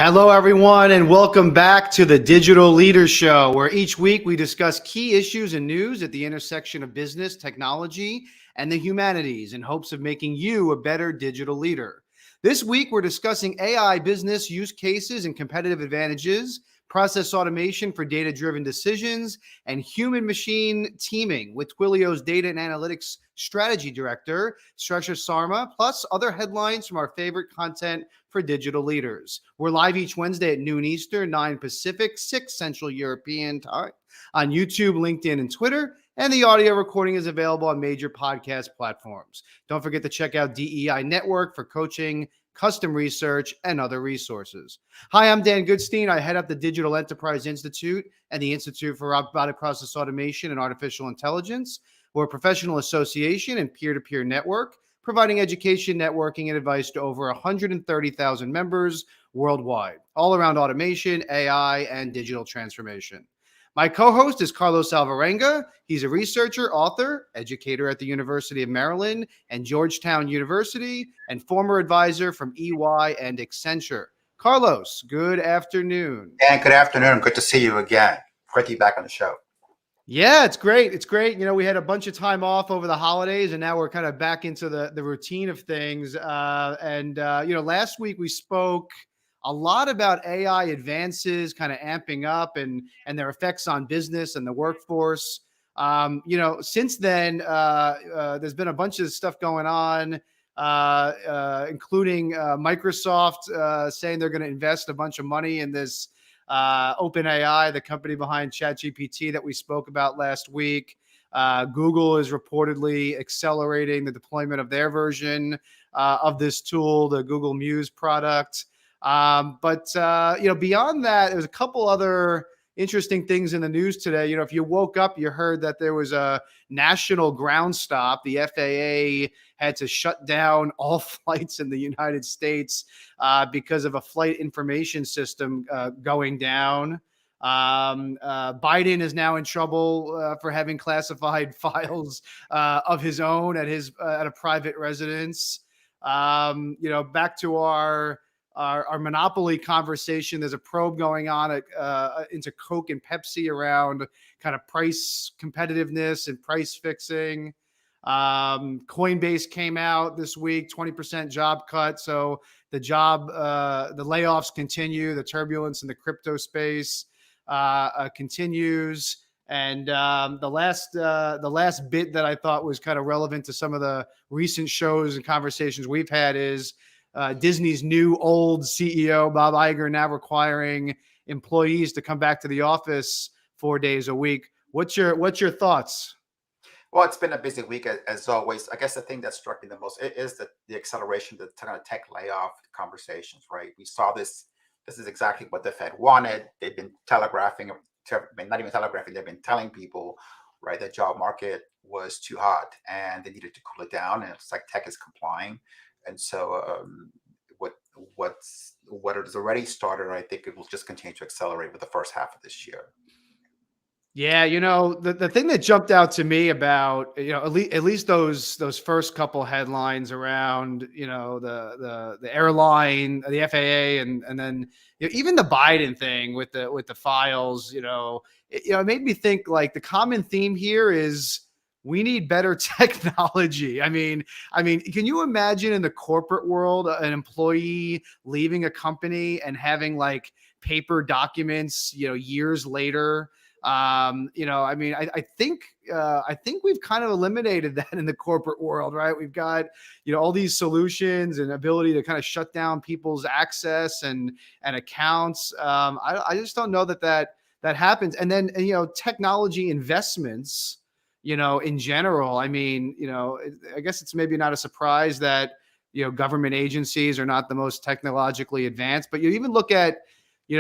Hello, everyone, and welcome back to the Digital Leader Show, where each week we discuss key issues and news at the intersection of business, technology, and the humanities in hopes of making you a better digital leader. This week, we're discussing AI business use cases and competitive advantages, process automation for data-driven decisions, and human-machine teaming with Twilio's Data and Analytics Strategy Director, Shreshth Sharma, plus other headlines from our favorite content for digital leaders. We're live each Wednesday at noon Eastern, 9 Pacific, 6 Central European time on YouTube, LinkedIn, and Twitter. And the audio recording is available on major podcast platforms. Don't forget to check out DEI Network for coaching, custom research, and other resources. Hi, I'm Dan Goodstein. I head up the Digital Enterprise Institute and the Institute for Robotic Process Automation and Artificial Intelligence. We're a professional association and peer-to-peer network, providing education, networking, and advice to over 130,000 members worldwide, all around automation, AI, and digital transformation. My co-host is Carlos Alvarenga. He's a researcher, author, educator at the University of Maryland and Georgetown University, and former advisor from EY and Accenture. Carlos, good afternoon. And good afternoon. Good to see you again. Great to be back on the show. Yeah, it's great. It's great. You know, we had a bunch of time off over the holidays, and now we're kind of back into the routine of things. Last week we spoke a lot about AI advances kind of amping up and their effects on business and the workforce. Since then, there's been a bunch of stuff going on, including Microsoft saying they're going to invest a bunch of money in this OpenAI, the company behind ChatGPT that we spoke about last week. Google is reportedly accelerating the deployment of their version of this tool, the Google Muse product. Beyond that, there's a couple other interesting things in the news today. You know, if you woke up, you heard that there was a national ground stop. The FAA had to shut down all flights in the United States because of a flight information system going down. Biden is now in trouble for having classified files of his own at a private residence. Back to our monopoly conversation. There's a probe going on into Coke and Pepsi around kind of price competitiveness and price fixing. Coinbase came out this week, 20% job cut. So the layoffs continue. The turbulence in the crypto space continues. And the last bit that I thought was kind of relevant to some of the recent shows and conversations we've had is Disney's new old CEO, Bob Iger, now requiring employees to come back to the office 4 days a week. What's your thoughts? Well, it's been a busy week as always. I guess the thing that struck me the most is the acceleration of the kind of tech layoff conversations, right? We saw this. This is exactly what the Fed wanted. They've been telegraphing, not even telegraphing, they've been telling people, right, the job market was too hot and they needed to cool it down. And it's like tech is complying. And so what has already started, I think it will just continue to accelerate with the first half of this year. Yeah, the thing that jumped out to me about, at least those first couple headlines around, the airline, the FAA, and then even the Biden thing with the files, it made me think like the common theme here is we need better technology. I mean, can you imagine in the corporate world an employee leaving a company and having like paper documents, years later? I think we've kind of eliminated that in the corporate world, right? We've got, all these solutions and ability to kind of shut down people's access and accounts. I just don't know that happens. And then, technology investments, in general, I guess it's maybe not a surprise that, government agencies are not the most technologically advanced, but you even look at,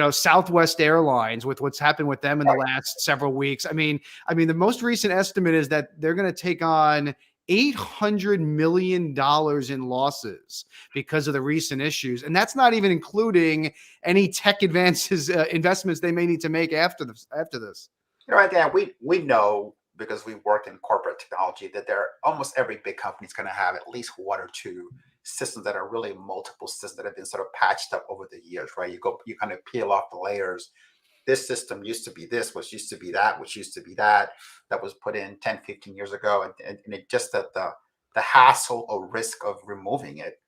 Southwest Airlines with what's happened with them in the last several weeks. I mean, the most recent estimate is that they're going to take on $800 million in losses because of the recent issues. And that's not even including any tech advances, investments they may need to make after this. Dan, we know, because we work in corporate technology, that almost every big company is going to have at least one or two systems that are really multiple systems that have been sort of patched up over the years, right? You kind of peel off the layers. This system used to be this, which used to be that, which used to be that was put in 10, 15 years ago. And it just that the hassle or risk of removing it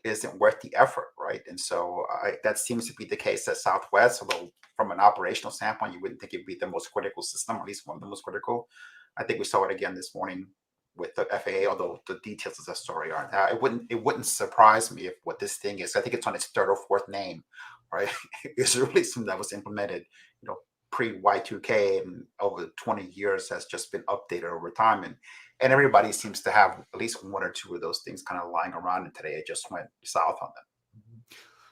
isn't worth the effort, right? And so that seems to be the case at Southwest, although from an operational standpoint, you wouldn't think it'd be the most critical system, at least one of the most critical. I think we saw it again this morning with the FAA, although the details of the story aren't out. It wouldn't surprise me if what this thing is, I think it's on its third or fourth name, right? It's really something that was implemented, pre Y2K, and over 20 years has just been updated over time. And everybody seems to have at least one or two of those things kind of lying around. And today it just went south on them.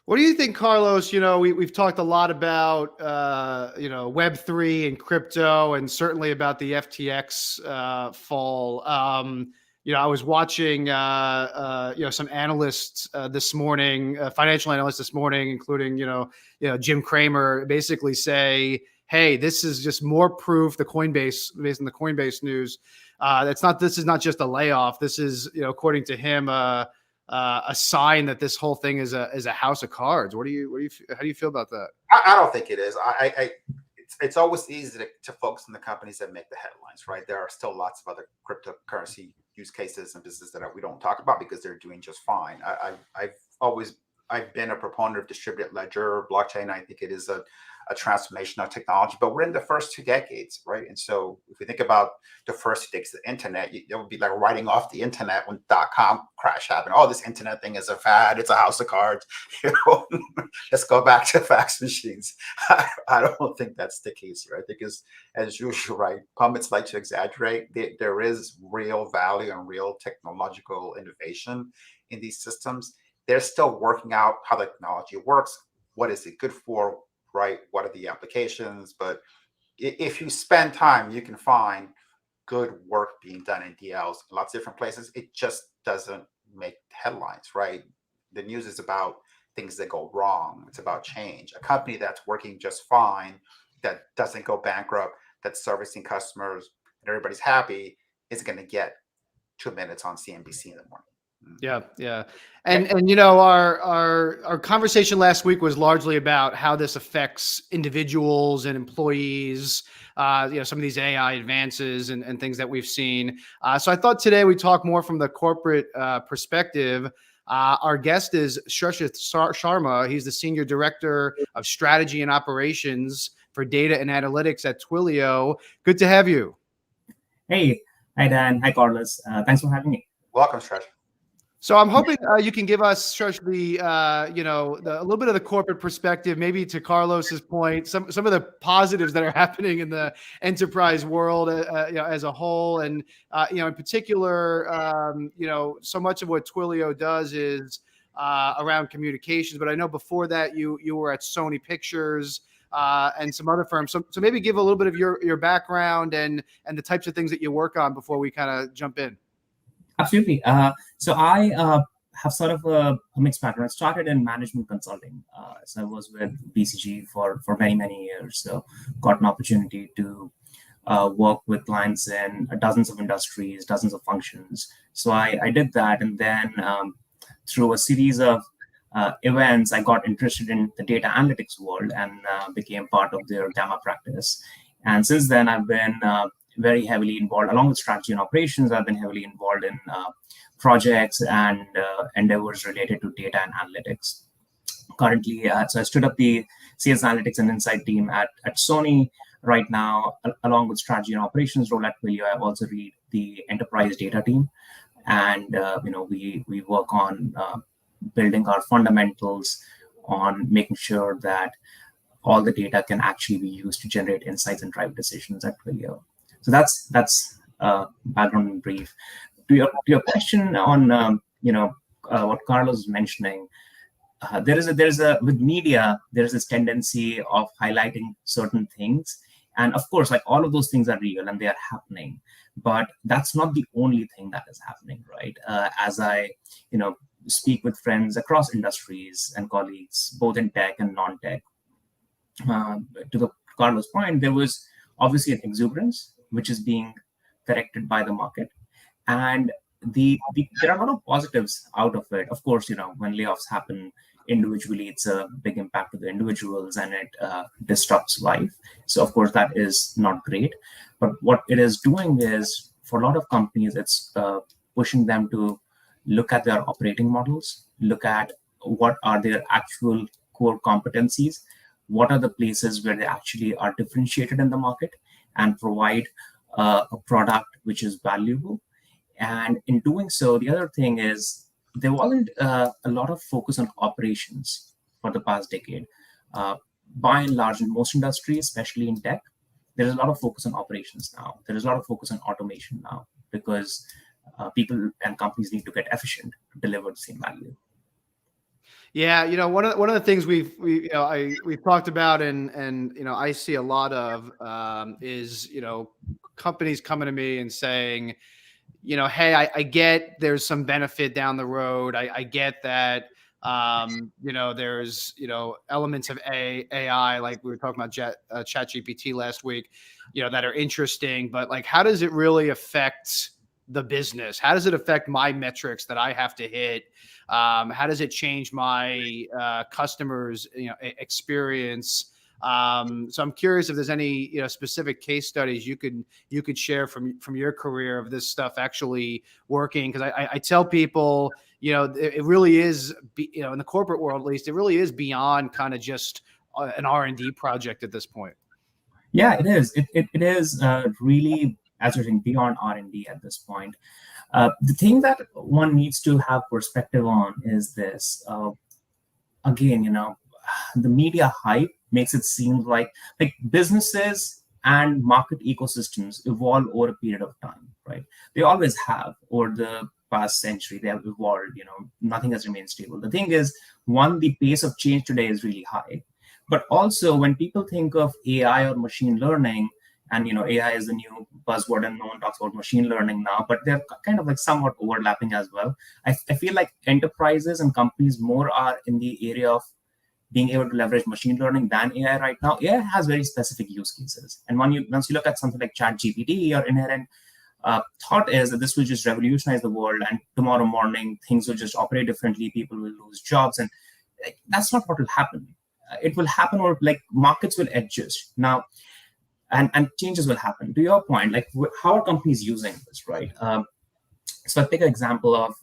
What do you think, Carlos? We've talked a lot about, Web3 and crypto, and certainly about the FTX fall. I was watching, some analysts this morning, financial analysts this morning, including, Jim Cramer, basically say, hey, this is just more proof, based on the Coinbase news. This is not just a layoff. This is, according to him, a sign that this whole thing is a house of cards. How do you feel about that? I don't think it is. It's always easy to focus on the companies that make the headlines, right? There are still lots of other cryptocurrency use cases and businesses that we don't talk about because they're doing just fine. I've been a proponent of distributed ledger, blockchain. I think it is a transformational technology, but we're in the first 2 decades, right? And so if we think about the first 2 decades of the internet, it would be like writing off the internet when .com crash happened. Oh, this internet thing is a fad. It's a house of cards. Let's go back to fax machines. I don't think that's the case here. I think as usual, right? Pundits like to exaggerate. There is real value and real technological innovation in these systems. They're still working out how the technology works. What is it good for? Right? What are the applications? But if you spend time, you can find good work being done in DLs in lots of different places. It just doesn't make headlines, right? The news is about things that go wrong. It's about change. A company that's working just fine, that doesn't go bankrupt, that's servicing customers, and everybody's happy, is going to get 2 minutes on CNBC in the morning. Yeah. And our conversation last week was largely about how this affects individuals and employees, some of these AI advances and things that we've seen. So I thought today we talk more from the corporate perspective. Our guest is Shreshth Sharma. He's the Senior Director of Strategy and Operations for Data and Analytics at Twilio. Good to have you. Hey, hi Dan, hi Carlos. Thanks for having me. Welcome, Shreshth. So I'm hoping you can give us, Shreshth, a little bit of the corporate perspective, maybe to Carlos's point, some of the positives that are happening in the enterprise world, as a whole, and in particular, so much of what Twilio does is around communications. But I know before that you were at Sony Pictures and some other firms. So maybe give a little bit of your background and the types of things that you work on before we kind of jump in. Absolutely. So I have sort of a mixed background. I started in management consulting. So I was with BCG for many, many years. So got an opportunity to work with clients in dozens of industries, dozens of functions. So I did that. And then through a series of events, I got interested in the data analytics world and became part of their Gamma practice. And since then, I've been very heavily involved, along with strategy and operations. I've been heavily involved in projects and endeavors related to data and analytics. Currently, so I stood up the sales analytics and insight team at Sony right now, along with strategy and operations role at Twilio. I also lead the enterprise data team, and we work on building our fundamentals on making sure that all the data can actually be used to generate insights and drive decisions at Twilio. So that's background in brief. To your question on what Carlos was mentioning, with media there is this tendency of highlighting certain things, and of course, like all of those things are real and they are happening, but that's not the only thing that is happening, right? As I speak with friends across industries and colleagues, both in tech and non-tech, to the Carlos point, there was obviously an exuberance which is being corrected by the market. And there are a lot of positives out of it. Of course, when layoffs happen individually, it's a big impact to the individuals, and it disrupts life. So of course that is not great. But what it is doing is, for a lot of companies, it's pushing them to look at their operating models, look at what are their actual core competencies, what are the places where they actually are differentiated in the market, and provide a product which is valuable. And in doing so, the other thing is, there wasn't a lot of focus on operations for the past decade. By and large, in most industries, especially in tech, there is a lot of focus on operations now. There is a lot of focus on automation now, because people and companies need to get efficient to deliver the same value. Yeah, one of the things we've talked about, and I see a lot of is companies coming to me and saying, hey, I get there's some benefit down the road. I get that, there's, elements of AI, like we were talking about ChatGPT last week, that are interesting, but like, how does it really affect the business? How does it affect my metrics that I have to hit? How does it change my customers, experience? So I'm curious if there's any specific case studies you could share from your career of this stuff actually working, because I tell people it really is in the corporate world, at least, it really is beyond kind of just an R&D project at this point. Yeah, it is. It is really, as you're saying, beyond R&D at this point. The thing that one needs to have perspective on is this. Again, the media hype makes it seem like businesses and market ecosystems evolve over a period of time, right? They always have. Over the past century, they have evolved. Nothing has remained stable. The thing is, one, the pace of change today is really high. But also, when people think of AI or machine learning, and AI is the new buzzword, and no one talks about machine learning now, but they're kind of like somewhat overlapping as well. I feel like enterprises and companies more are in the area of being able to leverage machine learning than AI right now. AI has very specific use cases, and once you look at something like ChatGPT, your inherent thought is that this will just revolutionize the world, and tomorrow morning things will just operate differently. People will lose jobs, and that's not what will happen. It will happen, or markets will adjust now, and changes will happen. To your point, how are companies using this, right? So I take an example of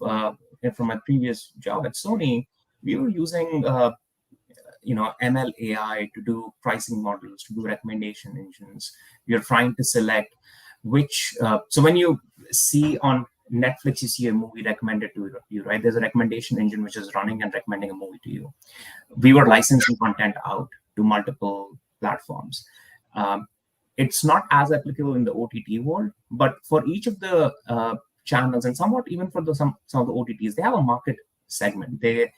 from my previous job at Sony. We were using ML AI to do pricing models, to do recommendation engines. We are trying to select which. So when you see on Netflix, you see a movie recommended to you, right? There's a recommendation engine which is running and recommending a movie to you. We were licensing content out to multiple platforms. It's not as applicable in the OTT world, but for each of the channels, and somewhat even for some of the OTTs, they have a market segment. They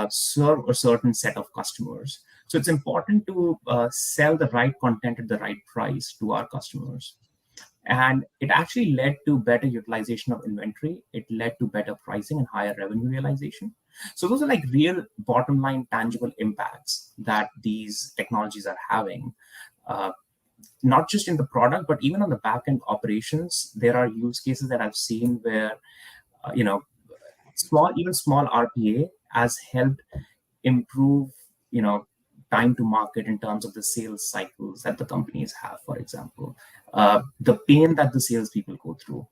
serve a certain set of customers. So it's important to sell the right content at the right price to our customers. And it actually led to better utilization of inventory. It led to better pricing and higher revenue realization. So those are real bottom line tangible impacts that these technologies are having. Not just in the product, but even on the back-end operations. There are use cases that I've seen where, small RPA has helped improve, time to market in terms of the sales cycles that the companies have, for example. The pain that the salespeople go through.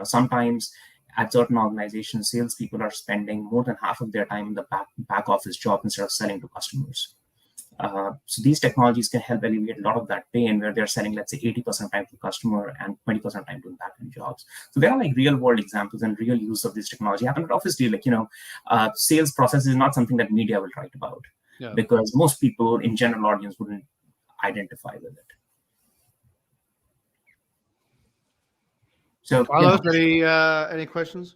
Sometimes at certain organizations, salespeople are spending more than half of their time in the back office job instead of selling to customers. So these technologies can help alleviate a lot of that pain, where they're selling, let's say, 80% time to the customer and 20% time doing back-end jobs. So there are real world examples and real use of this technology happen. But obviously, sales process is not something that media will write about, because most people in general audience wouldn't identify with it. So, Carlos, any questions?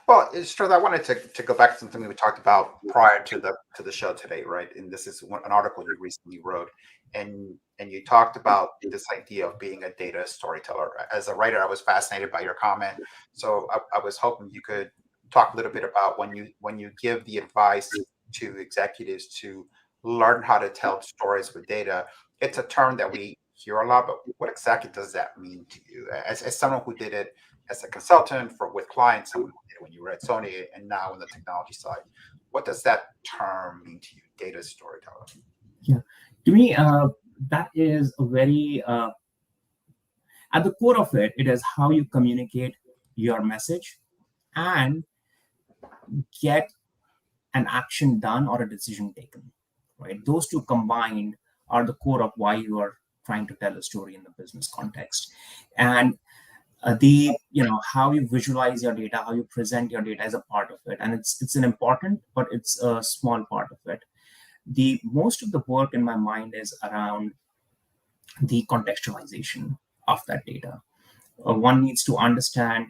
Well, it's true. I wanted to go back to something we talked about prior to the show today, right? And this is an article you recently wrote, and you talked about this idea of being a data storyteller. As a writer, I was fascinated by your comment, so I was hoping you could talk a little bit about when you give the advice to executives to learn how to tell stories with data. It's a term that we hear a lot, but what exactly does that mean to you, as someone who did it as a consultant with clients, when you were at Sony, and now on the technology side. What does that term mean to you, data storyteller? Yeah, to me, that is a very at the core of it. It is how you communicate your message and get an action done or a decision taken. Right, those two combined are the core of why you are trying to tell a story in the business context. And how you visualize your data, how you present your data is a part of it, and it's an important, but it's a small part of it. The most of the work in my mind is around the contextualization of that data. One needs to understand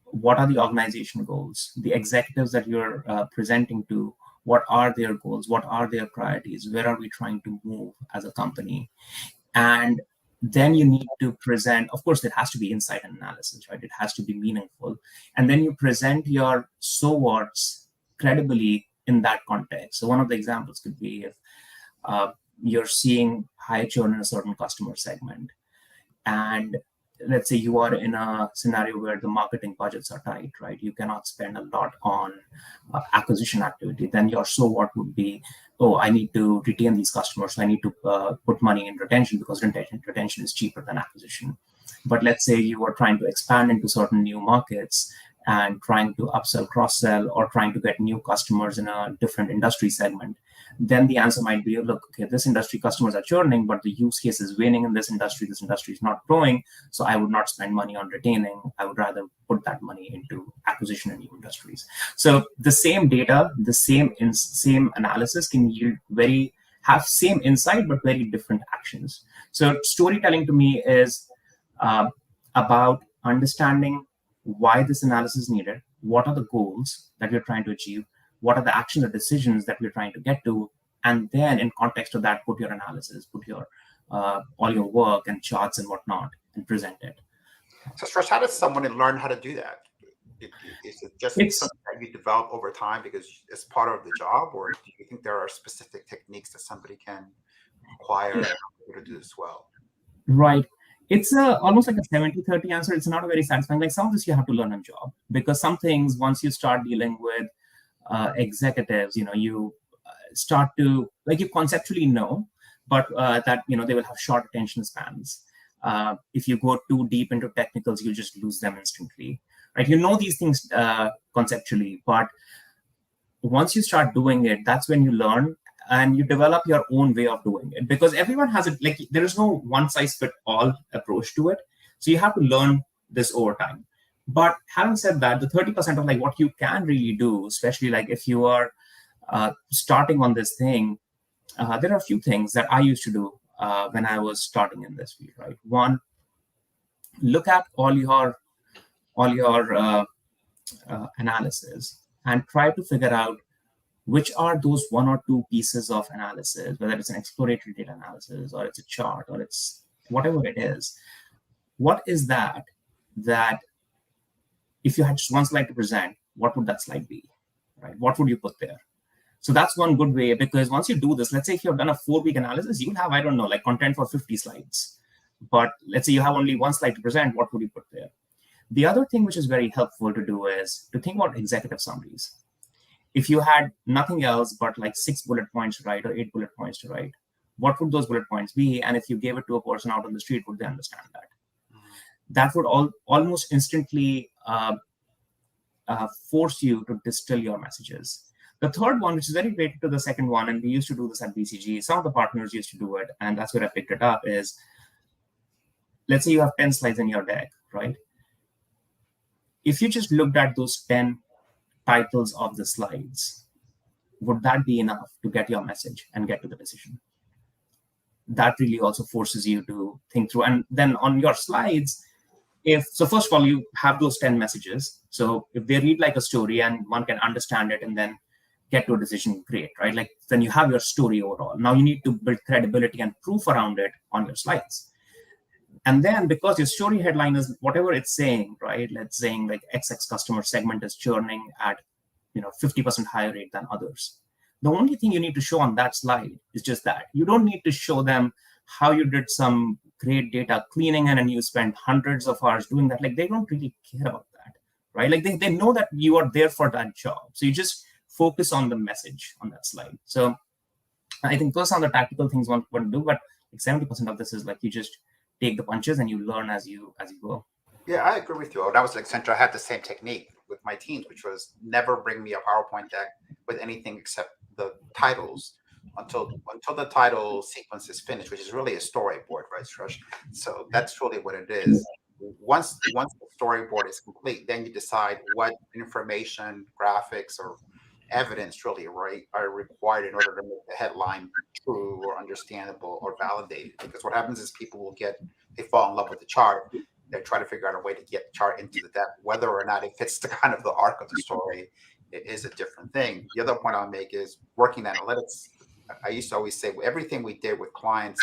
what are the organization goals, the executives that you're presenting to, what are their goals, what are their priorities, where are we trying to move as a company. And then you need to present, of course, there has to be insight and analysis, right? It has to be meaningful. And then you present your so what's credibly in that context. So one of the examples could be if you're seeing high churn in a certain customer segment, and let's say you are in a scenario where the marketing budgets are tight, right? You cannot spend a lot on acquisition activity. Then your so what would be, oh, I need to retain these customers, so I need to put money in retention because retention is cheaper than acquisition. But let's say you are trying to expand into certain new markets and trying to upsell, cross-sell, or trying to get new customers in a different industry segment. Then the answer might be, look, okay, this industry customers are churning, but the use case is waning in this industry is not growing, so I would not spend money on retaining. I would rather put that money into acquisition in new industries. So the same data, the same analysis can yield have same insight, but very different actions. So storytelling to me is about understanding why this analysis is needed, what are the goals that we're trying to achieve, what are the actions or decisions that we're trying to get to, and then in context of that, put your analysis, put your all your work and charts and whatnot, and present it. So, Shreshth, how does someone learn how to do that? Is it just something that you develop over time because it's part of the job, or do you think there are specific techniques that somebody can acquire to do this well? Right. It's almost like a 70-30 answer. It's not a very satisfying. Like some of this you have to learn on job, because some things, once you start dealing with executives, you start to, like, you conceptually know, but that, they will have short attention spans. If you go too deep into technicals, you just lose them instantly, right? You know these things conceptually, but once you start doing it, that's when you learn and you develop your own way of doing it, because everyone has it. Like, there is no one size fit all approach to it. So you have to learn this over time. But having said that, the 30% of like what you can really do, especially like if you are starting on this thing, there are a few things that I used to do when I was starting in this field, right? One, look at all your analysis and try to figure out which are those one or two pieces of analysis, whether it's an exploratory data analysis or it's a chart or it's whatever it is. What is that if you had just one slide to present, what would that slide be, right? What would you put there? So that's one good way, because once you do this, let's say if you've done a 4-week analysis, you will have, I don't know, like content for 50 slides. But let's say you have only one slide to present, what would you put there? The other thing which is very helpful to do is to think about executive summaries. If you had nothing else but like 6 bullet points to write or 8 bullet points to write, what would those bullet points be? And if you gave it to a person out on the street, would they understand that? That would almost instantly force you to distill your messages. The third one, which is very related to the second one, and we used to do this at BCG, some of the partners used to do it, and that's where I picked it up, is let's say you have 10 slides in your deck, right? If you just looked at those 10 titles of the slides, would that be enough to get your message and get to the decision? That really also forces you to think through. And then on your slides, so first of all, you have those 10 messages. So if they read like a story and one can understand it and then get to a decision, great, right? Like then you have your story overall. Now you need to build credibility and proof around it on your slides. And then because your story headline is whatever it's saying, right? Let's saying like XX customer segment is churning at 50% higher rate than others. The only thing you need to show on that slide is just that. You don't need to show them how you did some great data cleaning and you spent hundreds of hours doing that. Like they don't really care about right? Like they know that you are there for that job. So you just focus on the message on that slide. So I think those are the tactical things one want to do, but like 70% of this is like you just take the punches and you learn as you go. Yeah, I agree with you. When I was at Accenture, I had the same technique with my teams, which was never bring me a PowerPoint deck with anything except the titles until the title sequence is finished, which is really a storyboard, right, Shresh? So that's really what it is. Once the storyboard is complete, then you decide what information, graphics, or evidence really are required in order to make the headline true or understandable or validated. Because what happens is people they fall in love with the chart. They try to figure out a way to get the chart into the depth, whether or not it fits the kind of the arc of the story. It is a different thing. The other point I'll make is working analytics. I used to always say everything we did with clients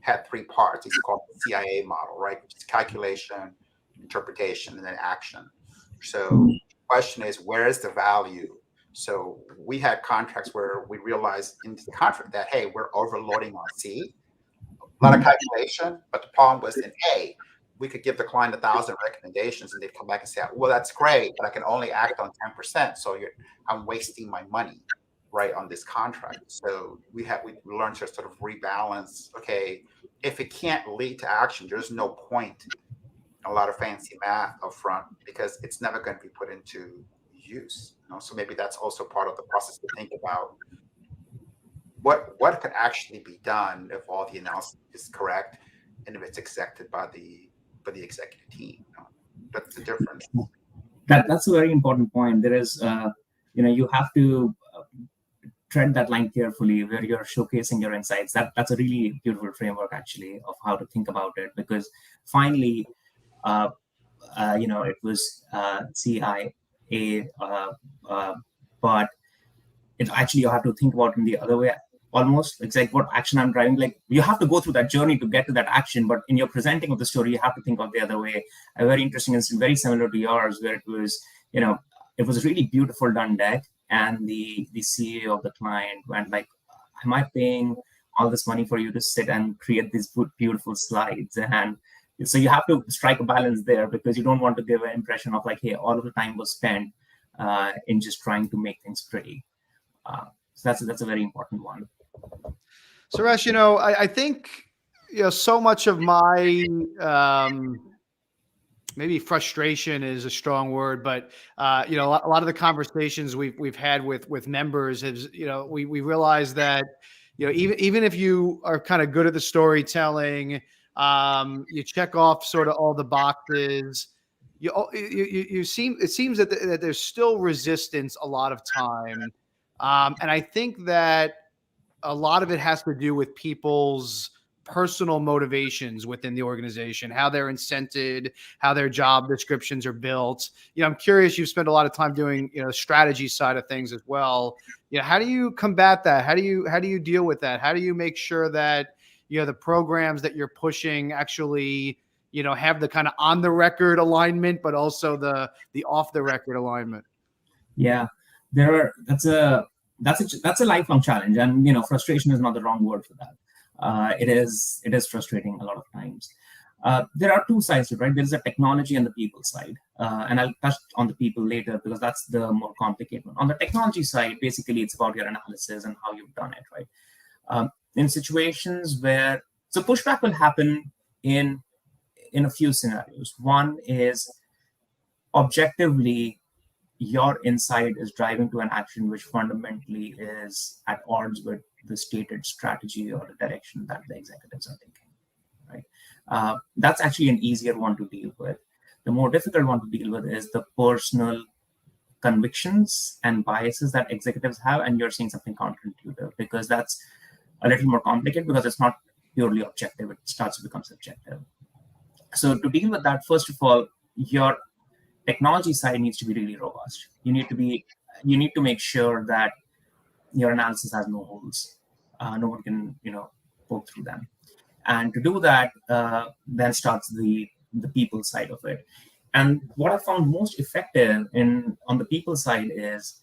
had three parts. It's called the CIA model, right? Which is calculation, interpretation, and then action. So the question is, where is the value? So we had contracts where we realized in the contract that, hey, we're overloading on C, a lot of calculation, but the problem was in A, we could give the client 1,000 recommendations and they'd come back and say, well, that's great, but I can only act on 10%. So I'm wasting my money, right, on this contract. So we learned to sort of rebalance. Okay, if it can't lead to action, there's no point in a lot of fancy math up front because it's never going to be put into use. So maybe that's also part of the process to think about what could actually be done if all the analysis is correct and if it's accepted by the executive team. That's the difference. That's a very important point. There is, you have to tread that line carefully where you're showcasing your insights. That's a really beautiful framework actually of how to think about it, because finally, it was CIA, but it actually you have to think about it in the other way. Almost, it's like what action I'm driving. Like you have to go through that journey to get to that action, but in your presenting of the story, you have to think of the other way. A very interesting instance, very similar to yours, where it was, it was a really beautiful done deck, and the CEO of the client went like, "Am I paying all this money for you to sit and create these beautiful slides?" And so you have to strike a balance there because you don't want to give an impression of like, hey, all of the time was spent in just trying to make things pretty. So that's a very important one. Suresh, I think, so much of my, maybe frustration is a strong word, but, a lot of the conversations we've had with members is, we realize that, even if you are kind of good at the storytelling, you check off sort of all the boxes, it seems that there's still resistance a lot of time. And I think that a lot of it has to do with people's personal motivations within the organization, how they're incented, how their job descriptions are built. I'm curious, you've spent a lot of time doing, strategy side of things as well. How do you combat that? How do you deal with that? How do you make sure that, the programs that you're pushing actually, have the kind of on the record alignment, but also the off the record alignment? Yeah, that's a lifelong challenge, and frustration is not the wrong word for that. It is frustrating a lot of times. There are two sides to it, right? There's a technology and the people side, and I'll touch on the people later because that's the more complicated one. On the technology side, basically it's about your analysis and how you've done it, right? In situations where pushback will happen in a few scenarios. One is objectively your insight is driving to an action which fundamentally is at odds with the stated strategy or the direction that the executives are taking, right? That's actually an easier one to deal with. The more difficult one to deal with is the personal convictions and biases that executives have, and you're seeing something counterintuitive, because that's a little more complicated because it's not purely objective, it starts to become subjective. So to deal with that, first of all, your technology side needs to be really robust. You need to make sure that your analysis has no holes. No one can, poke through them. And to do that, then starts the people side of it. And what I found most effective on the people side is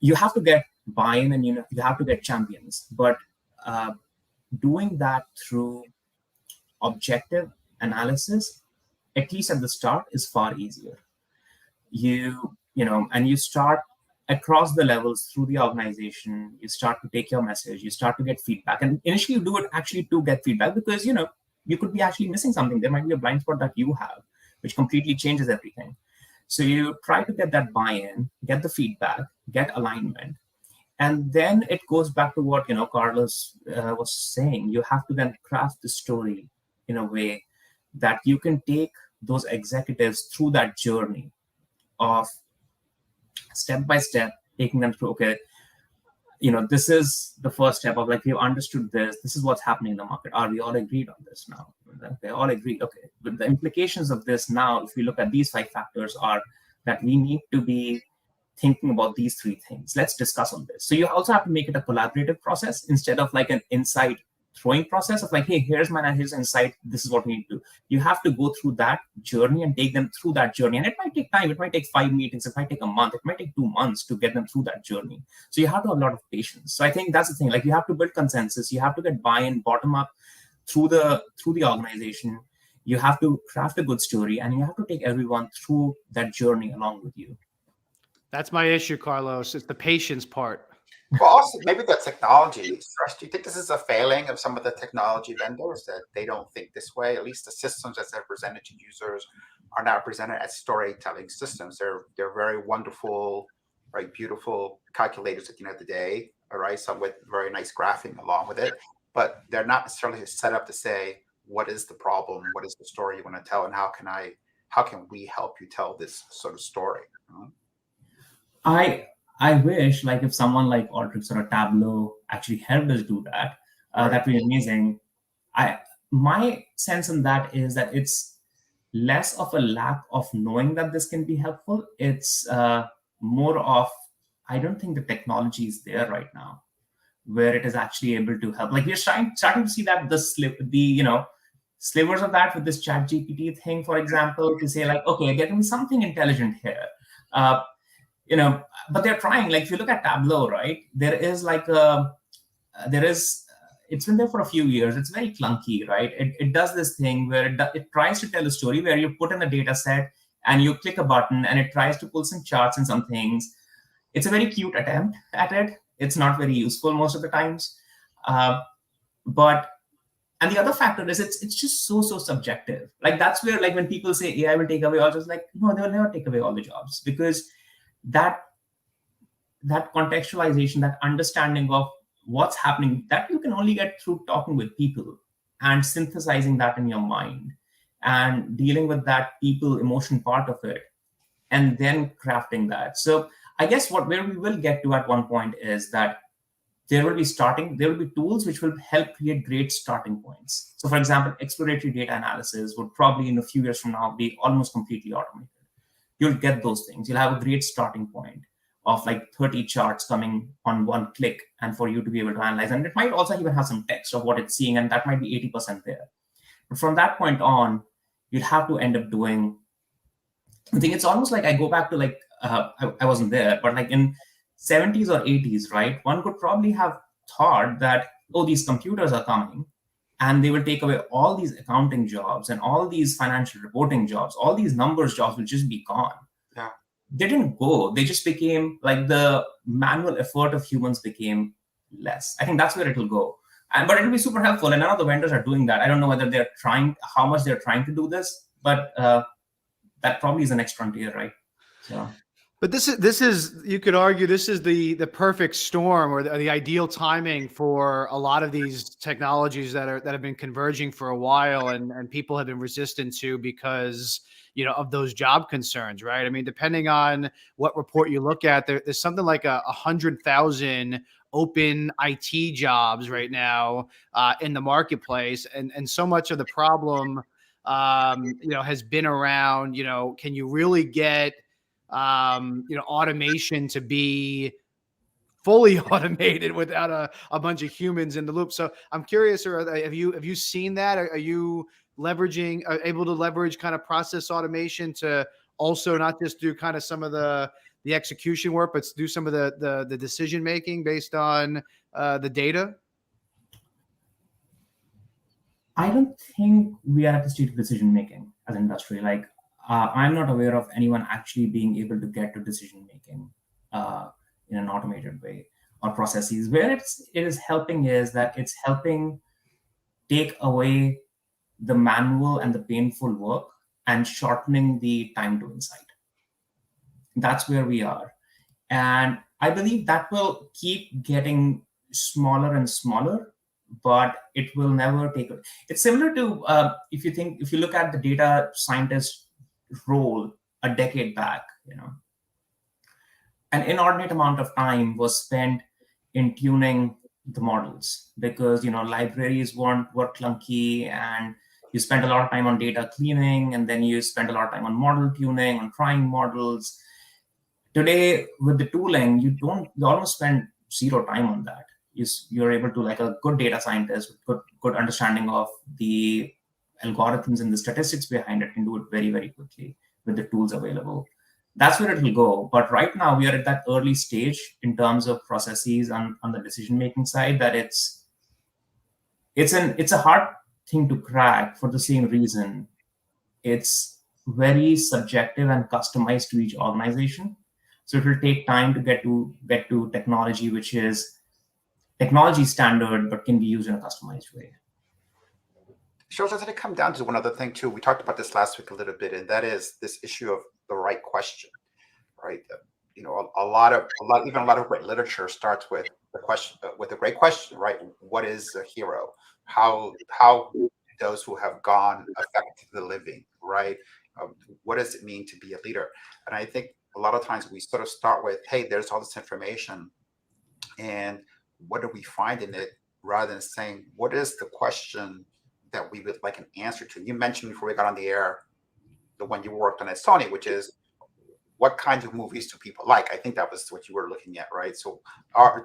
you have to get buy-in and you have to get champions. But doing that through objective analysis, at least at the start, is far easier. and you start across the levels through the organization. You start to take your message, you start to get feedback, and initially you do it actually to get feedback, because you could be actually missing something. There might be a blind spot that you have which completely changes everything. So you try to get that buy-in, get the feedback, get alignment, and then it goes back to what Carlos was saying. You have to then craft the story in a way that you can take those executives through that journey of step by step, taking them through, okay, this is the first step of like, we've understood this is what's happening in the market. Are we all agreed on this now? Okay, all agreed. Okay, but the implications of this now, if we look at these 5 factors, are that we need to be thinking about these 3 things. Let's discuss on this. So you also have to make it a collaborative process instead of like an insight throwing process of like, hey, here's insight, this is what we need to do. You have to go through that journey and take them through that journey. And it might take time. It might take 5 meetings. It might take a month. It might take 2 months to get them through that journey. So you have to have a lot of patience. So I think that's the thing. Like, you have to build consensus. You have to get buy-in bottom up through the organization. You have to craft a good story, and you have to take everyone through that journey along with you. That's my issue, Carlos. It's the patience part. Well, also maybe the technology. Shreshth, do you think this is a failing of some of the technology vendors, that they don't think this way? At least the systems as they're presented to users are not presented as storytelling systems. They're very wonderful, right, beautiful calculators at the end of the day, all right, some with very nice graphing along with it, but they're not necessarily set up to say, what is the problem? What is the story you want to tell? And how can we help you tell this sort of story? I wish, like, if someone like Alteryx or a Tableau actually helped us do that, that'd be amazing. My sense in that is that it's less of a lack of knowing that this can be helpful. It's more of, I don't think the technology is there right now where it is actually able to help. Like, we're starting to see that the slivers of that with this ChatGPT thing, for example, to say like, okay, there can be something intelligent here. But they're trying. Like, if you look at Tableau, right, it's been there for a few years. It's very clunky, right? It does this thing where it tries to tell a story where you put in a data set and you click a button and it tries to pull some charts and some things. It's a very cute attempt at it. It's not very useful most of the times. And the other factor is it's just so subjective. Like, that's where, like, when people say AI will take away all jobs, like, no, they will never take away all the jobs, because that contextualization, that understanding of what's happening, that you can only get through talking with people and synthesizing that in your mind and dealing with that people emotion part of it, and then crafting that. So I guess where we will get to at one point is that there will be tools which will help create great starting points. So, for example, exploratory data analysis would probably in a few years from now be almost completely automated. You'll get those things. You'll have a great starting point of like 30 charts coming on one click, and for you to be able to analyze. And it might also even have some text of what it's seeing, and that might be 80% there. But from that point on, you'd have to end up doing, I think it's almost like, I go back to like, I wasn't there, but like in 70s or 80s, right? One could probably have thought that, oh, these computers are coming and they will take away all these accounting jobs and all these financial reporting jobs, all these numbers jobs will just be gone. Yeah. They didn't go. They just became like, the manual effort of humans became less. I think that's where it will go. But it'll be super helpful. And none of the vendors are doing that. I don't know whether they're trying, how much they're trying to do this, but that probably is the next frontier, right? So. But this is you could argue this is the perfect storm, or the ideal timing for a lot of these technologies that have been converging for a while, and people have been resistant to because of those job concerns, right? I mean, depending on what report you look at, there's something like 100,000 open IT jobs right now in the marketplace, and so much of the problem has been around can you really get automation to be fully automated without a bunch of humans in the loop. So I'm curious, have you seen that? Are you able to leverage kind of process automation to also not just do kind of some of the execution work, but do some of the decision making based on the data? I don't think we are at the state of decision making as an industry. Like, I'm not aware of anyone actually being able to get to decision making in an automated way or processes. Where it is helping is that it's helping take away the manual and the painful work and shortening the time to insight. That's where we are. And I believe that will keep getting smaller and smaller, but it will never take it. It's similar to if you look at the data scientist role a decade back, an inordinate amount of time was spent in tuning the models because libraries were clunky, and you spent a lot of time on data cleaning, and then you spent a lot of time on model tuning, on trying models. Today, with the tooling, you almost spend zero time on that. You're able to, like a good data scientist with good understanding of the algorithms and the statistics behind it, can do it very, very quickly with the tools available. That's where it will go. But right now, we are at that early stage in terms of processes on the decision-making side, that it's a hard thing to crack for the same reason. It's very subjective and customized to each organization. So it will take time to get to technology which is technology standard but can be used in a customized way. Sure, does it come down to one other thing too? We talked about this last week a little bit, and that is this issue of the right question, right? A lot of great literature starts with the question, with a great question, right? What is a hero? How those who have gone affect the living, right? What does it mean to be a leader? And I think a lot of times we sort of start with, hey, there's all this information, and what do we find in it, rather than saying, what is the question that we would like an answer to? You mentioned before we got on the air, the one you worked on at Sony, which is, what kinds of movies do people like? I think that was what you were looking at, right? So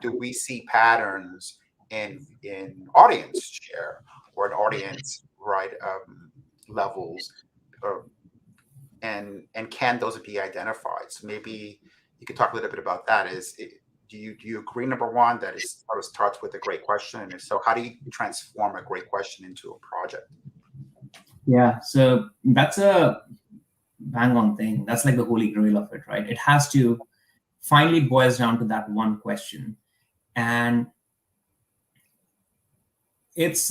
do we see patterns in audience share or in audience, right, levels, and can those be identified? So maybe you could talk a little bit about that. Do you agree, number one, that it sort of starts with a great question? And if so, how do you transform a great question into a project? Yeah, so that's a bang on thing. That's like the holy grail of it, right? It has to finally boils down to that one question. And it's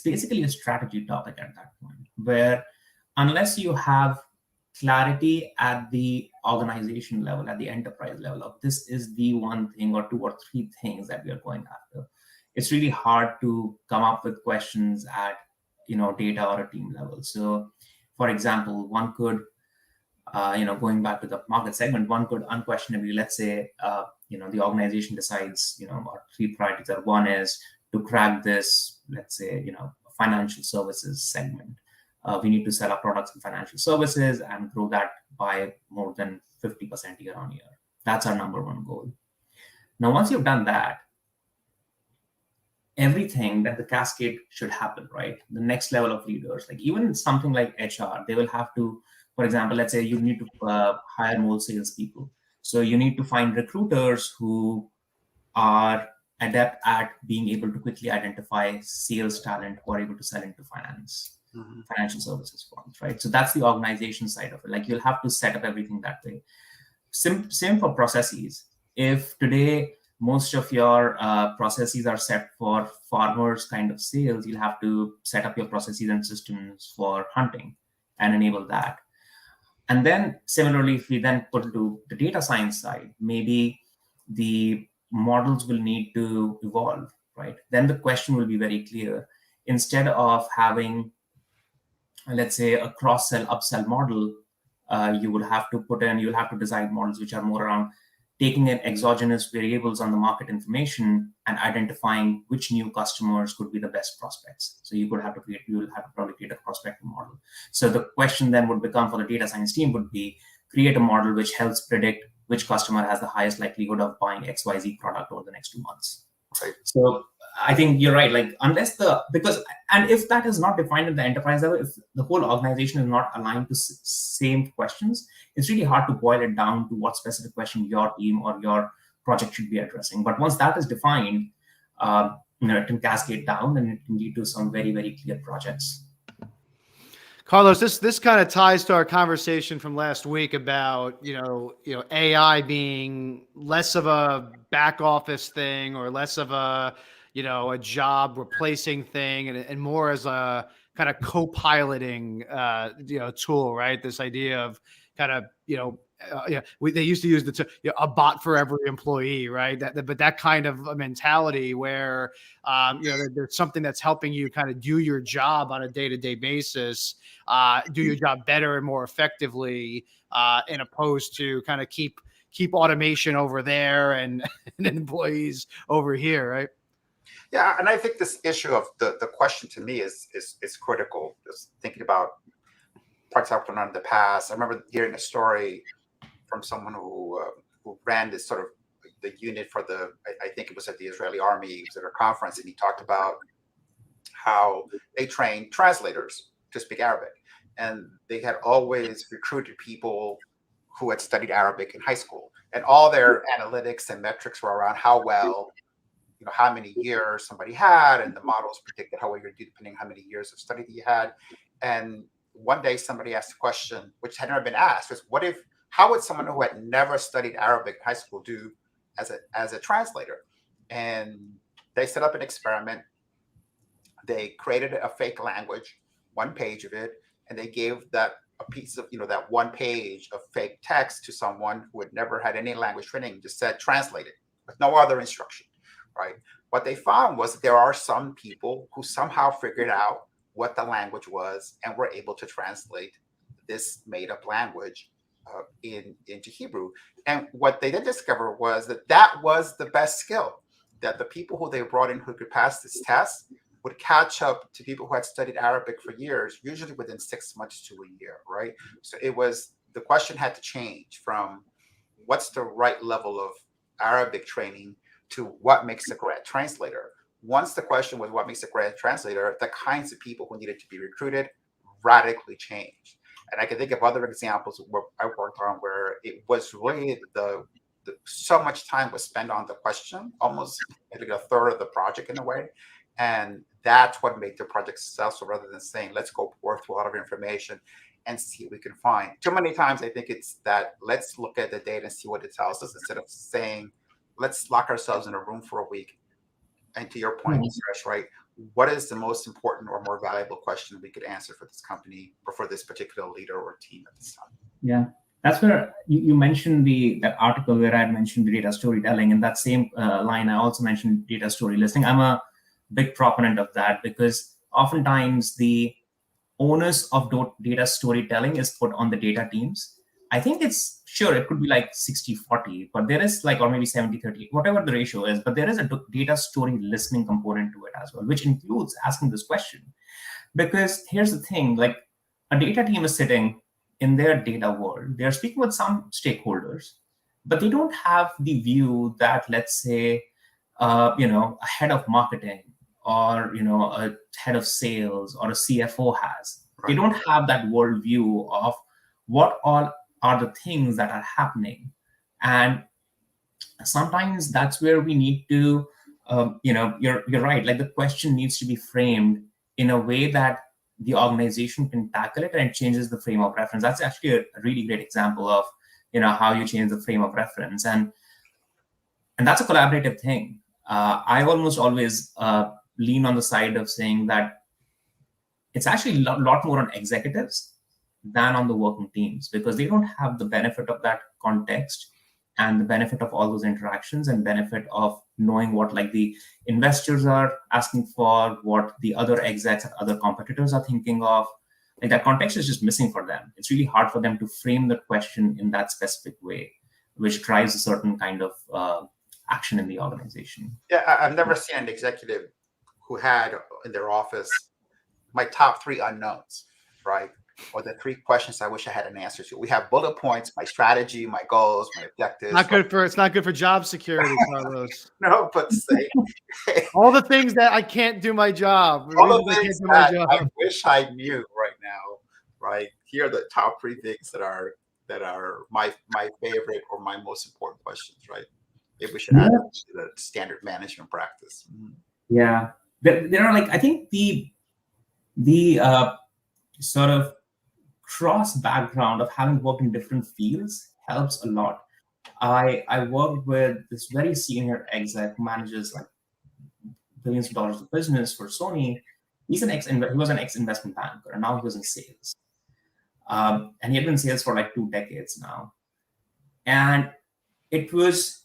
basically a strategy topic at that point, where unless you have clarity at the organization level, at the enterprise level, of this is the one thing or two or three things that we are going after, it's really hard to come up with questions at data or a team level. So for example, one could going back to the market segment, one could unquestionably, let's say the organization decides our three priorities are, one is to crack this, let's say financial services segment. We need to sell our products in financial services and grow that by more than 50% year on year. That's our number one goal. Now, once you've done that, everything that the cascade should happen, right? The next level of leaders, like even something like HR, they will have to, for example, let's say you need to hire more salespeople. So you need to find recruiters who are adept at being able to quickly identify sales talent who are able to sell into financial services firms, right? So that's the organization side of it. Like you'll have to set up everything that way. Same for processes. If today most of your processes are set for farmers kind of sales, you'll have to set up your processes and systems for hunting and enable that. And then similarly, if we then put to the data science side, maybe the models will need to evolve, right? Then the question will be very clear. Instead of having, let's say, a cross-sell, upsell model, you'll have to design models which are more around taking in exogenous variables on the market information and identifying which new customers could be the best prospects. So you will have to probably create a prospecting model. So the question then would become for the data science team would be create a model which helps predict which customer has the highest likelihood of buying XYZ product over the next 2 months. Right. So I think you're right. Like and if that is not defined at the enterprise level, if the whole organization is not aligned to same questions, it's really hard to boil it down to what specific question your team or your project should be addressing. But once that is defined, it can cascade down and it can lead to some very, very clear projects. Carlos, this kind of ties to our conversation from last week about AI being less of a back office thing or less of a a job replacing thing and more as a kind of co-piloting tool, right? This idea of kind of they used to use a bot for every employee, right? But that kind of a mentality where there's something that's helping you kind of do your job on a day-to-day basis, do your job better and more effectively, in opposed to kind of keep automation over there and employees over here, right? Yeah, and I think this issue of the question to me is critical. Just thinking about parts I've done in the past. I remember hearing a story from someone who ran this sort of the unit for I think it was at the Israeli Army. He was at a conference, and he talked about how they trained translators to speak Arabic, and they had always recruited people who had studied Arabic in high school, and all their analytics and metrics were around how well, how many years somebody had, and the models predicted how well you're do depending on how many years of study that you had. And one day somebody asked a question which had never been asked, was how would someone who had never studied Arabic in high school do as a translator? And they set up an experiment. They created a fake language, one page of it, and they gave that a piece of, that one page of fake text to someone who had never had any language training, just said, translate it with no other instruction, right? What they found was that there are some people who somehow figured out what the language was and were able to translate this made-up language into Hebrew. And what they did discover was that was the best skill, that the people who they brought in who could pass this test would catch up to people who had studied Arabic for years, usually within 6 months to a year, right? So the question had to change from what's the right level of Arabic training to what makes a great translator. Once the question was what makes a great translator, the kinds of people who needed to be recruited radically changed. And I can think of other examples where I worked on where it was really so much time was spent on the question, almost like a third of the project in a way. And that's what made the project successful, rather than saying, let's go pour through a lot of information and see what we can find. Too many times, I think it's that let's look at the data and see what it tells us, instead of saying, let's lock ourselves in a room for a week. And to your point, Sresh, right? What is the most important or more valuable question we could answer for this company or for this particular leader or team at this time? Yeah, that's where you mentioned that article where I had mentioned the data storytelling. In that same line, I also mentioned data story listening. I'm a big proponent of that, because oftentimes the onus of data storytelling is put on the data teams. I think it could be like 60-40, but there is or maybe 70-30, whatever the ratio is, but there is a data story listening component to it as well, which includes asking this question. Because here's the thing, a data team is sitting in their data world. They're speaking with some stakeholders, but they don't have the view that, let's say, a head of marketing or, a head of sales or a CFO has. Right. They don't have that world view of what all are the things that are happening. And sometimes that's where we need to, you're right, the question needs to be framed in a way that the organization can tackle it, and it changes the frame of reference. That's actually a really great example of, how you change the frame of reference. And that's a collaborative thing. I almost always lean on the side of saying that it's actually a lot more on executives than on the working teams, because they don't have the benefit of that context and the benefit of all those interactions and benefit of knowing what the investors are asking for, what the other execs and other competitors are thinking of. That context is just missing for them. It's really hard for them to frame the question in that specific way, which drives a certain kind of action in the organization. Yeah, I've never seen an executive who had in their office my top 3 unknowns, right? Or the 3 questions I wish I had an answer to. We have bullet points, my strategy, my goals, my objectives. It's not good for job security, Carlos. No, but say all the things that I can't do my job. All the things that I wish I knew right now, right? Here are the top 3 things that are my favorite or my most important questions, right? Maybe we should add it to the standard management practice. Yeah, there are I think the sort of cross background of having worked in different fields helps a lot. I worked with this very senior exec who manages like billions of dollars of business for Sony. He was an ex-investment banker, and now he was in sales. And he had been in sales for like 2 decades now. And it was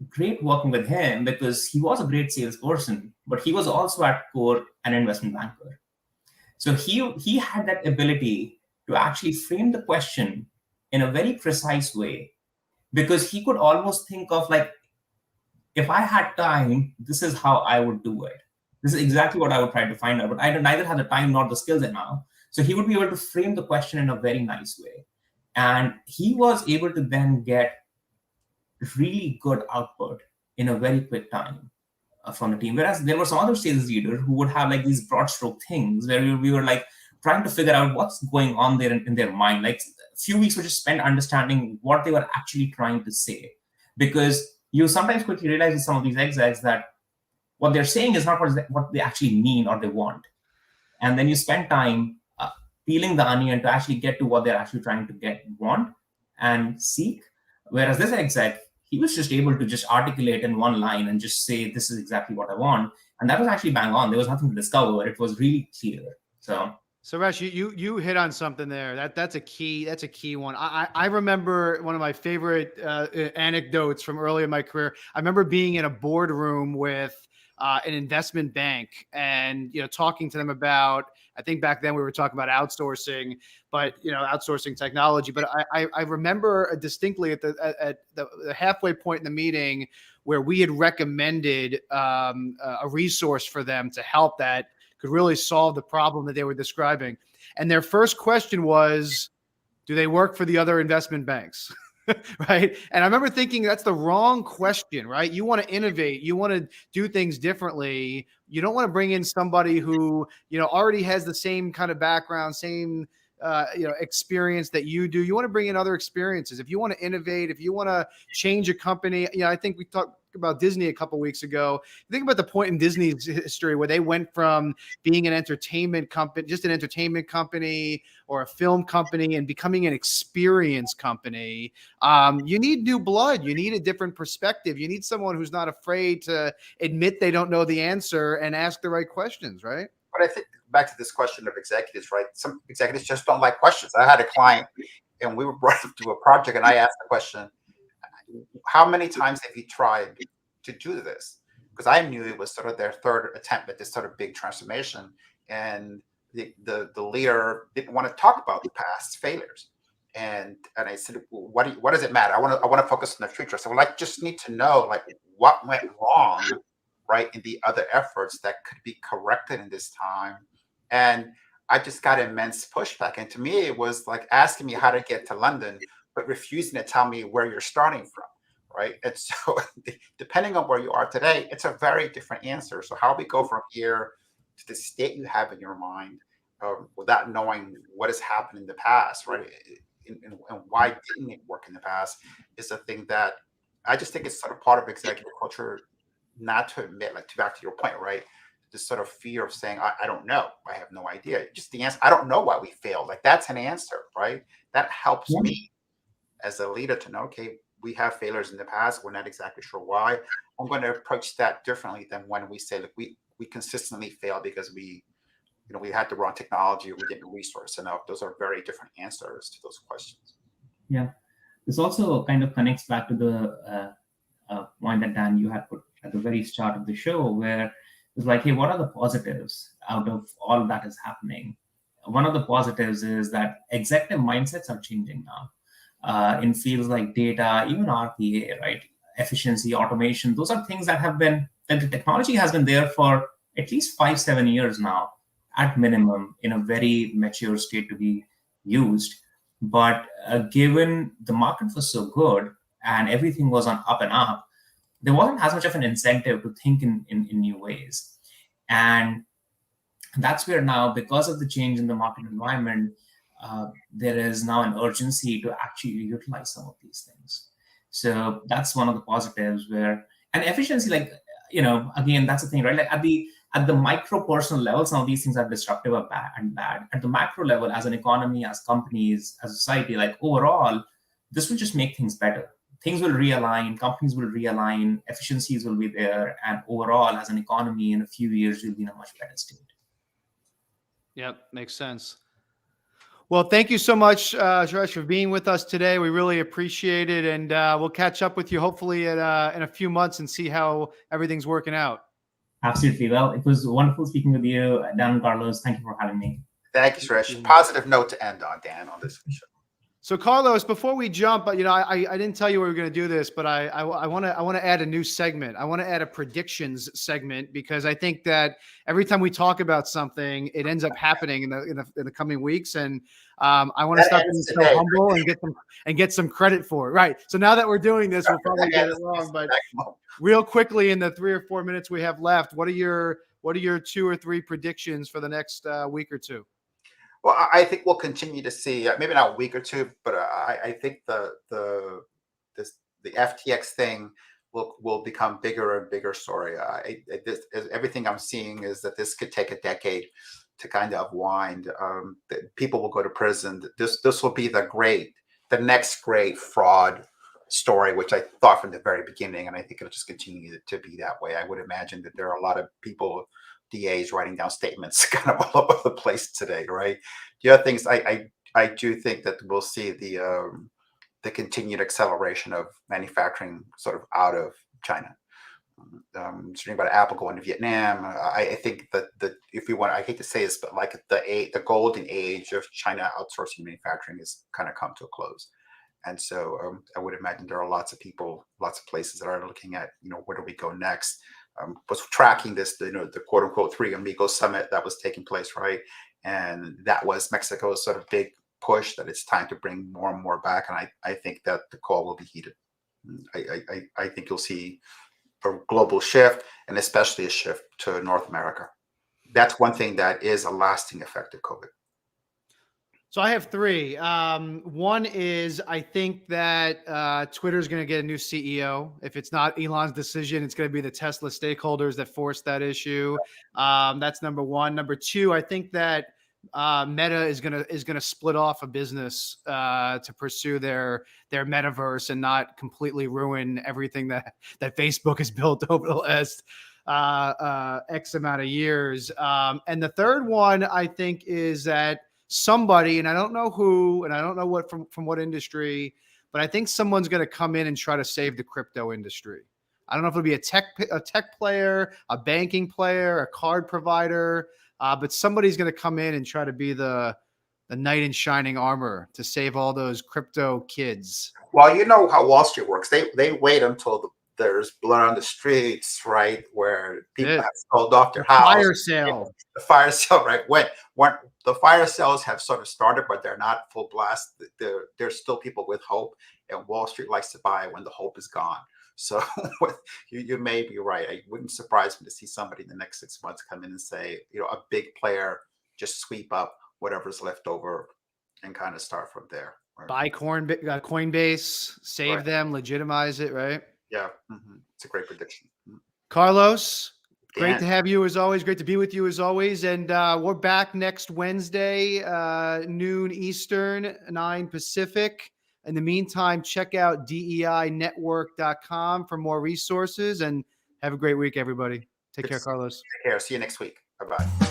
great working with him because he was a great salesperson, but he was also at core an investment banker. So he had that ability to actually frame the question in a very precise way, because he could almost think of like, if I had time, this is how I would do it. This is exactly what I would try to find out, but I neither have the time nor the skills now. So he would be able to frame the question in a very nice way. And he was able to then get really good output in a very quick time from the team. Whereas there were some other sales leaders who would have like these broad stroke things where we were like trying to figure out what's going on there in their mind. Like a few weeks were just spent understanding what they were actually trying to say. Because you sometimes quickly realize with some of these execs that what they're saying is not what they actually mean or they want. And then you spend time peeling the onion to actually get to what they're actually trying to want and seek. Whereas this exec, he was just able to just articulate in one line and just say, this is exactly what I want. And that was actually bang on. There was nothing to discover. It was really clear. So Rash, you hit on something there. That's a key one. I remember one of my favorite anecdotes from early in my career. I remember being in a boardroom with an investment bank and talking to them about, I think back then we were talking about outsourcing, but outsourcing technology. But I remember distinctly at the halfway point in the meeting where we had recommended a resource for them to help that could really solve the problem that they were describing. And their first question was, do they work for the other investment banks? Right. And I remember thinking that's the wrong question, right? You want to innovate. You want to do things differently. You don't want to bring in somebody who, already has the same kind of background, same, experience that you do. You want to bring in other experiences. If you want to innovate, if you want to change a company, I think we talked about Disney a couple of weeks ago. Think about the point in Disney's history where they went from being an entertainment company, just an entertainment company or a film company, and becoming an experience company. You need new blood. You need a different perspective. You need someone who's not afraid to admit they don't know the answer and ask the right questions, right? But I think back to this question of executives, right? Some executives just don't like questions. I had a client and we were brought to a project and I asked the question, how many times have you tried to do this? Because I knew it was sort of their third attempt at this sort of big transformation. And the leader didn't want to talk about the past failures. And I said, well, what does it matter? I want to focus on the future. So I just need to know like what went wrong, right, in the other efforts that could be corrected in this time. And I just got immense pushback. And to me, it was like asking me how to get to London, but refusing to tell me where you're starting from, right? And so depending on where you are today, it's a very different answer. So how we go from here to the state you have in your mind without knowing what has happened in the past, right? And why didn't it work in the past is a thing that I just think it's sort of part of executive culture not to admit, like back to your point, right? This sort of fear of saying, I don't know, I have no idea. Just the answer, I don't know why we failed. Like that's an answer, right? That helps me as a leader to know, okay, we have failures in the past. We're not exactly sure why. I'm going to approach that differently than when we say, look, we consistently fail because we had the wrong technology, or we didn't resource enough. Those are very different answers to those questions. Yeah. This also kind of connects back to the point that Dan, you had put at the very start of the show, where it's like, hey, what are the positives out of all that is happening? One of the positives is that executive mindsets are changing now in fields like data, even RPA, right? Efficiency, automation, those are things that the technology has been there for at least 5-7 years now, at minimum, in a very mature state to be used. But given the market was so good and everything was on up and up, there wasn't as much of an incentive to think in new ways. And that's where now, because of the change in the market environment, there is now an urgency to actually utilize some of these things. So that's one of the positives and efficiency, like, again, that's the thing, right? Like at at the micro personal level, some of these things are disruptive and bad. At the macro level, as an economy, as companies, as a society, like overall, this will just make things better. Things will realign, companies will realign, efficiencies will be there, and overall, as an economy, in a few years, we'll be in a much better state. Yep, makes sense. Well, thank you so much, Shresh, for being with us today. We really appreciate it, and we'll catch up with you hopefully in a few months and see how everything's working out. Absolutely. Well, it was wonderful speaking with you, Dan and Carlos. Thank you for having me. Thank you, Shresh. Positive note to end on, Dan, on this show. So, Carlos, before we jump, I didn't tell you we were going to do this, but I want to add a new segment. I want to add a predictions segment because I think that every time we talk about something, it ends up happening in the coming weeks, and I want to stop being so humble and get some credit for it. Right. So now that we're doing this, we'll probably get it wrong. But real quickly, in the 3 or 4 minutes we have left, what are your 2 or 3 predictions for the next week or two? Well, I think we'll continue to see, maybe not a week or two, but I think the FTX thing will become bigger and bigger story. Everything I'm seeing is that this could take a decade to kind of unwind. People will go to prison. This will be the next great fraud story, which I thought from the very beginning, and I think it'll just continue to be that way. I would imagine that there are a lot of people, DAs, writing down statements kind of all over the place today, right? The other things I do think that we'll see the continued acceleration of manufacturing sort of out of China. Speaking about Apple going to Vietnam, I think that if we want, I hate to say this, but like the golden age of China outsourcing manufacturing has kind of come to a close. And so I would imagine there are lots of people, lots of places that are looking at, where do we go next? Was tracking this, the quote unquote Three Amigos summit that was taking place, right? And that was Mexico's sort of big push that it's time to bring more and more back. And I think that the call will be heated. I think you'll see a global shift, and especially a shift to North America. That's one thing that is a lasting effect of COVID. So I have 3. One is I think that Twitter is going to get a new CEO. If it's not Elon's decision, it's going to be the Tesla stakeholders that forced that issue. That's number 1. Number 2, I think that Meta is gonna split off a business to pursue their metaverse and not completely ruin everything that Facebook has built over the last X amount of years. And the third one I think is that somebody, and I don't know who, and I don't know what from what industry, but I think someone's going to come in and try to save the crypto industry. I don't know if it'll be a tech player, a banking player, a card provider, but somebody's going to come in and try to be the knight in shining armor to save all those crypto kids. Well, you know how Wall Street works. They wait until there's blood on the streets, right? Where people have sold off their house. Fire sale. The fire sale, right? When the fire sales have sort of started, but they're not full blast. There's still people with hope, and Wall Street likes to buy when the hope is gone. So you may be right. It wouldn't surprise me to see somebody in the next 6 months come in and say, a big player just sweep up whatever's left over and kind of start from there. Right? Buy Coinbase, save them, legitimize it, right? Yeah, it's a great prediction. Carlos, great to have you as always. Great to be with you as always. And we're back next Wednesday, noon Eastern, 9 Pacific. In the meantime, check out DEInetwork.com for more resources, and have a great week, everybody. Take care, Carlos. Take care. See you next week. Bye-bye.